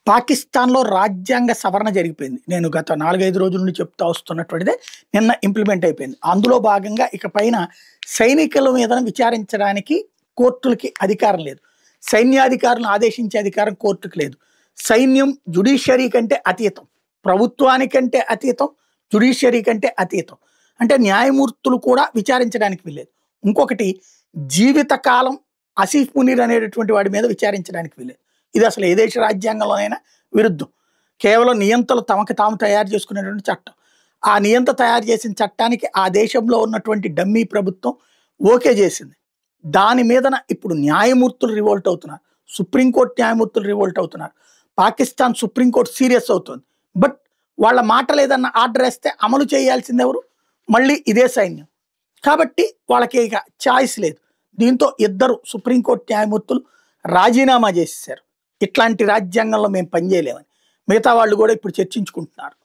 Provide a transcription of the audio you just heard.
పాకిస్తాన్‌లో రాజ్యాంగ సవరణ జరిగిపోయింది. నేను గత 4, 5 రోజుల నుండి చెప్తా వస్తున్నటువంటిదే నిన్న ఇంప్లిమెంట్ అయిపోయింది. అందులో భాగంగా ఇక పైన సైనికుల మీద విచారించడానికి కోర్టులకి అధికారం లేదు. సైన్యాధికారులను ఆదేశించే అధికారం కోర్టుకి లేదు. సైన్యం జ్యుడిషియరీ కంటే అతీతం. ప్రభుత్వానికంటే అతీతం, జ్యుడిషియరీ కంటే అతీతం. అంటే న్యాయమూర్తులు కూడా విచారించడానికి వీల్లేదు. ఇంకొకటి జీవితకాలం ఆసిఫ్ మునీర్ అనేటటువంటి వాడి మీద విచారించడానికి వీల్లేదు. ఇది అసలు ఏ దేశ రాజ్యాంగంలోనైనా విరుద్ధం. కేవలం నియంతలు తమకు తాము తయారు చేసుకునేటువంటి చట్టం. ఆ నియంత తయారు చేసిన చట్టానికి ఆ దేశంలో ఉన్నటువంటి డమ్మీ ప్రభుత్వం ఓకే చేసింది. దాని మీదన ఇప్పుడు న్యాయమూర్తులు రివోల్ట్ అవుతున్నారు. సుప్రీంకోర్టు న్యాయమూర్తులు రివోల్ట్ అవుతున్నారు. పాకిస్తాన్ సుప్రీంకోర్టు సీరియస్ అవుతుంది. బట్ వాళ్ళ మాటలు ఏదన్నా ఆర్డర్ వేస్తే అమలు చేయాల్సింది ఎవరు? మళ్ళీ ఇదే సైన్యం. కాబట్టి వాళ్ళకి ఇక ఛాయిస్ లేదు. దీంతో ఇద్దరు సుప్రీంకోర్టు న్యాయమూర్తులు రాజీనామా చేసేసారు. ఇట్లాంటి రాజ్యాంగంలో మేము పనిచేయలేమని. మిగతా వాళ్ళు కూడా ఇప్పుడు చర్చించుకుంటున్నారు.